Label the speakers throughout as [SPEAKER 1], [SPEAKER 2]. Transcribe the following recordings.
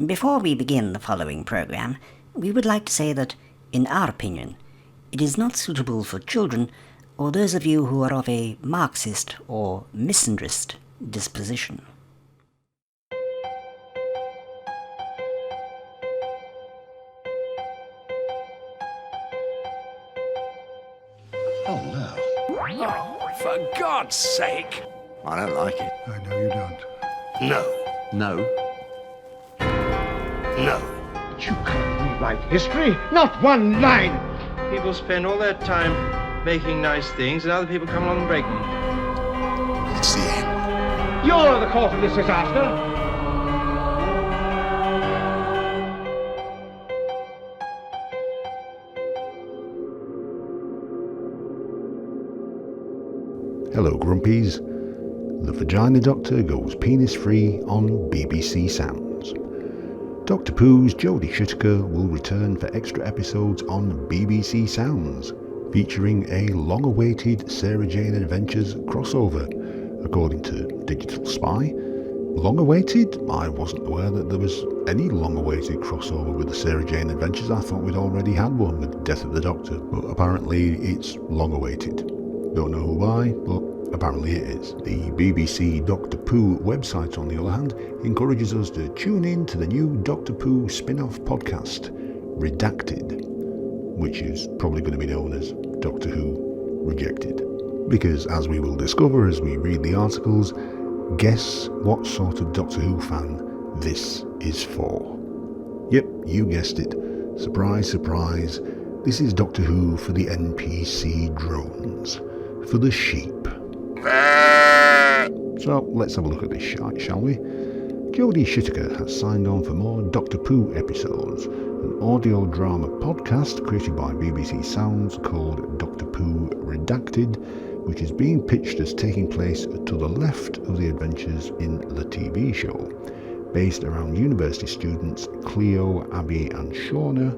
[SPEAKER 1] Before we begin the following program, we would like to say that, in our opinion, it is not suitable for children or those of you who are of a Marxist or misandrist disposition.
[SPEAKER 2] Oh, no.
[SPEAKER 3] Oh, for God's sake!
[SPEAKER 2] I don't like it.
[SPEAKER 4] I know you don't.
[SPEAKER 3] No.
[SPEAKER 2] No.
[SPEAKER 3] No.
[SPEAKER 5] But you can't rewrite history, not one line.
[SPEAKER 6] People spend all their time making nice things, and other people come along and break them.
[SPEAKER 2] It's the end.
[SPEAKER 5] You're the cause of this disaster.
[SPEAKER 4] Hello, Grumpies. The Vagina Doctor goes penis-free on BBC Sounds. Dr. Pooh's Jodie Whittaker will return for extra episodes on BBC Sounds, featuring a long-awaited Sarah Jane Adventures crossover, according to Digital Spy. Long-awaited? I wasn't aware that there was any long-awaited crossover with the Sarah Jane Adventures. I thought we'd already had one with Death of the Doctor, but apparently it's long-awaited. Don't know why, but apparently it is. The BBC Doctor Pooh website, on the other hand, encourages us to tune in to the new Doctor Pooh spin-off podcast, Redacted, which is probably going to be known as Doctor Who Rejected. Because, as we will discover as we read the articles, guess what sort of Doctor Who fan this is for. Yep, you guessed it. Surprise, surprise. This is Doctor Who for the NPC drones. For the sheep. So let's have a look at this shite, shall we? Jodie Whittaker has signed on for more Doctor Pooh episodes, an audio drama podcast created by BBC Sounds called Doctor Pooh Redacted, which is being pitched as taking place to the left of the adventures in the TV show, based around university students Cleo, Abby and Shauna,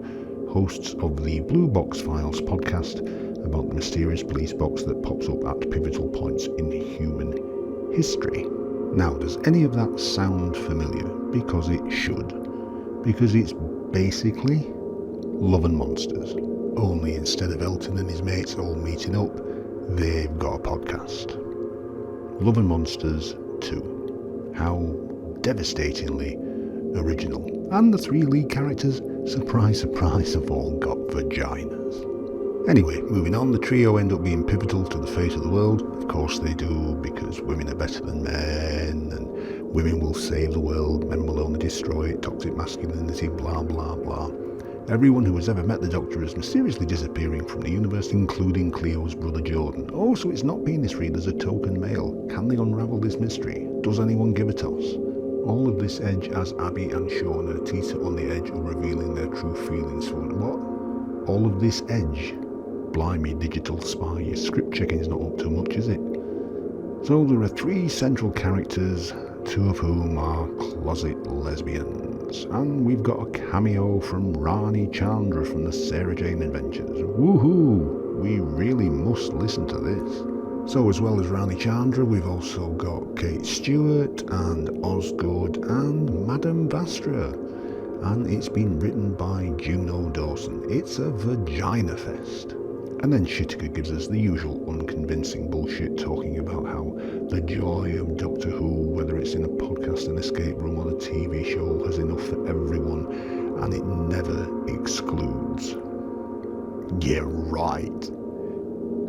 [SPEAKER 4] hosts of the Blue Box Files podcast about the mysterious police box that pops up at pivotal points in human history. Now, does any of that sound familiar? Because it should. Because it's basically Love and Monsters. Only instead of Elton and his mates all meeting up, they've got a podcast. Love and Monsters 2. How devastatingly original. And the three lead characters, surprise, surprise, have all got vaginas. Anyway, moving on, the trio end up being pivotal to the fate of the world. Of course they do, because women are better than men, and women will save the world, men will only destroy it, toxic masculinity, blah blah blah. Everyone who has ever met the Doctor is mysteriously disappearing from the universe, including Cleo's brother Jordan. Oh, so it's not penis-free, there's a token male. Can they unravel this mystery? Does anyone give a toss? All of this edge as Abby and Shauna teeter on the edge of revealing their true feelings for what? All of this edge? Blimey, Digital Spy, your script checking is not up to much, is it? So there are three central characters, two of whom are closet lesbians. And we've got a cameo from Rani Chandra from the Sarah Jane Adventures. Woohoo! We really must listen to this. So as well as Rani Chandra, we've also got Kate Stewart and Osgood and Madame Vastra. And it's been written by Juno Dawson. It's a vagina fest. And then Whittaker gives us the usual unconvincing bullshit talking about how the joy of Doctor Who, whether it's in a podcast, an escape room or a TV show, has enough for everyone and it never excludes. Yeah, right.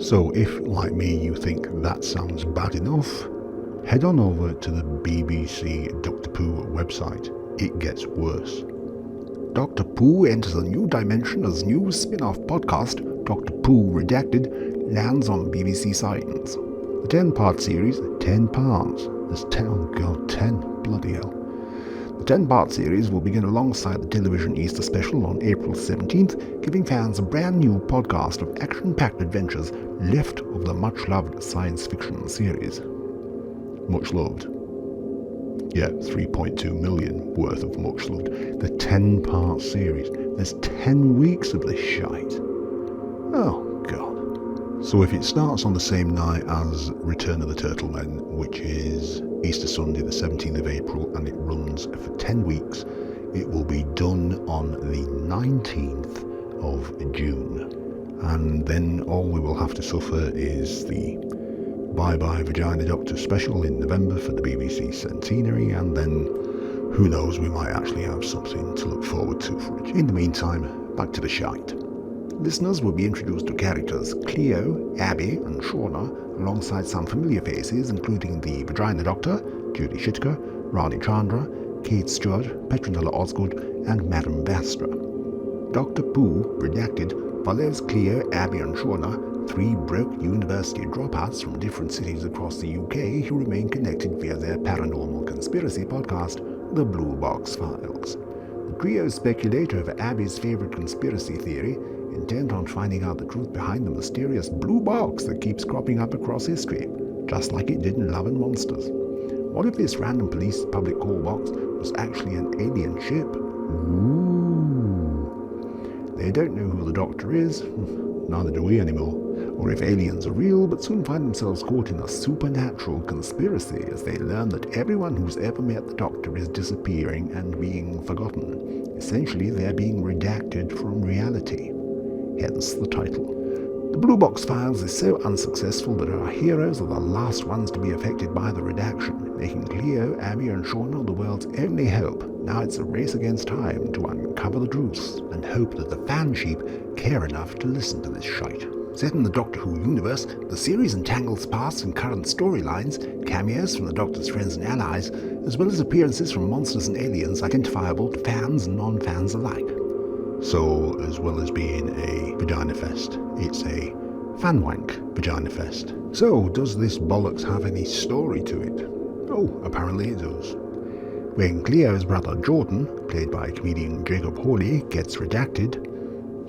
[SPEAKER 4] So if, like me, you think that sounds bad enough, head on over to the BBC Doctor Pooh website. It gets worse. Dr. Pooh enters a new dimension as new spin-off podcast, Dr. Pooh Redacted, lands on BBC Science. The 10-part series, 10 parts. There's 10, oh god, 10, bloody hell. The 10-part series will begin alongside the television Easter special on April 17th, giving fans a brand new podcast of action-packed adventures left of the much-loved science fiction series. Much loved. Yeah, 3.2 million worth of much loved. The 10-part series. There's 10 weeks of this shite. Oh, God. So if it starts on the same night as Return of the Turtle Men, which is Easter Sunday the 17th of April, and it runs for 10 weeks, It will be done on the 19th of June. And then all we will have to suffer is the Bye Bye Vagina Doctor special in November for the BBC centenary, and then who knows, we might actually have something to look forward to for it. In the meantime, back to the shite. Listeners will be introduced to characters Cleo, Abby and Shauna, alongside some familiar faces including the Vagina Doctor, Judy Whittaker, Rani Chandra, Kate Stewart, Petronella Osgood and Madame Vastra. Dr. Pooh, Redacted, follows Cleo, Abby and Shauna, three broke university dropouts from different cities across the UK who remain connected via their paranormal conspiracy podcast, The Blue Box Files. The trio speculate over Abby's favourite conspiracy theory, intent on finding out the truth behind the mysterious blue box that keeps cropping up across history, just like it did in Love and Monsters. What if this random police public call box was actually an alien ship? Ooh. They don't know who the Doctor is, neither do we anymore, or if aliens are real, but soon find themselves caught in a supernatural conspiracy as they learn that everyone who's ever met the Doctor is disappearing and being forgotten. Essentially, they're being redacted from reality. Hence the title. The Blue Box Files is so unsuccessful that our heroes are the last ones to be affected by the redaction, making Cleo, Abby and Shauna the world's only hope. Now it's a race against time to uncover the truths and hope that the fan sheep care enough to listen to this shite. Set in the Doctor Who universe, the series entangles past and current storylines, cameos from the Doctor's friends and allies, as well as appearances from monsters and aliens identifiable to fans and non-fans alike. So, as well as being a vagina fest, it's a fanwank vagina fest. So, does this bollocks have any story to it? Oh, apparently it does. When Cleo's brother Jordan, played by comedian Jacob Hawley, gets redacted,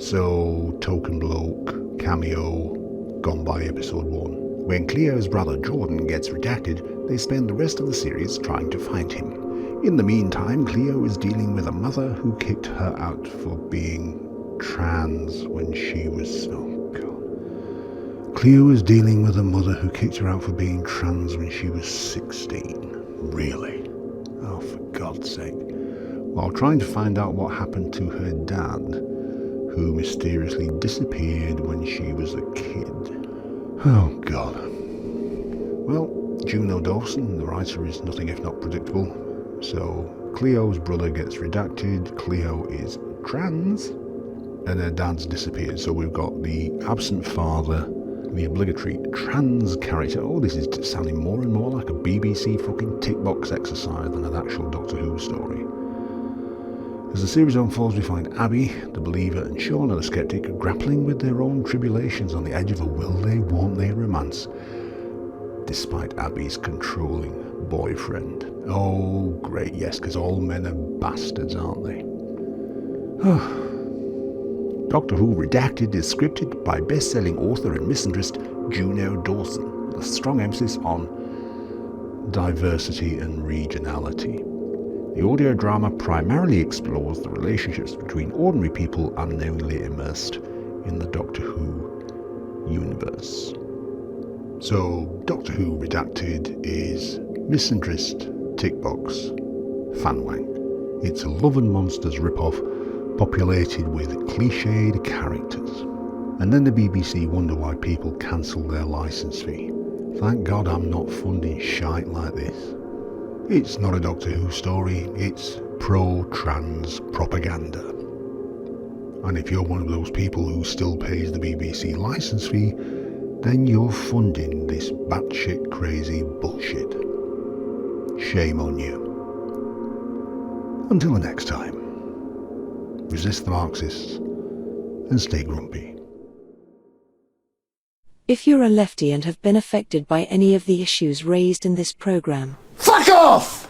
[SPEAKER 4] so token bloke, cameo, gone by episode 1. When Cleo's brother Jordan gets redacted, they spend the rest of the series trying to find him. In the meantime, Cleo is dealing with a mother who kicked her out for being trans when she was... oh god. Cleo is dealing with a mother who kicked her out for being trans when she was 16. Really? Oh, for God's sake. While trying to find out what happened to her dad, who mysteriously disappeared when she was a kid. Oh god. Well, Juno Dawson, the writer, is nothing if not predictable. So, Cleo's brother gets redacted, Cleo is trans, and her dad's disappeared. So we've got the absent father, the obligatory trans character. Oh, this is sounding more and more like a BBC fucking tick box exercise than an actual Doctor Who story. As the series unfolds, we find Abby, the believer, and Shauna, the skeptic, grappling with their own tribulations on the edge of a will they, won't they romance, despite Abby's controlling boyfriend. Oh, great, yes, because all men are bastards, aren't they? Doctor Who Redacted is scripted by best-selling author and misandrist Juno Dawson, with a strong emphasis on diversity and regionality. The audio drama primarily explores the relationships between ordinary people unknowingly immersed in the Doctor Who universe. So, Doctor Who Redacted is misandrist, tickbox, fanwank. It's a Love and Monsters rip-off populated with cliched characters. And then the BBC wonder why people cancel their licence fee. Thank God I'm not funding shite like this. It's not a Doctor Who story, it's pro-trans propaganda. And if you're one of those people who still pays the BBC licence fee, then you're funding this batshit crazy bullshit. Shame on you. Until the next time, resist the Marxists and stay grumpy.
[SPEAKER 7] If you're a lefty and have been affected by any of the issues raised in this program,
[SPEAKER 2] Fuck off!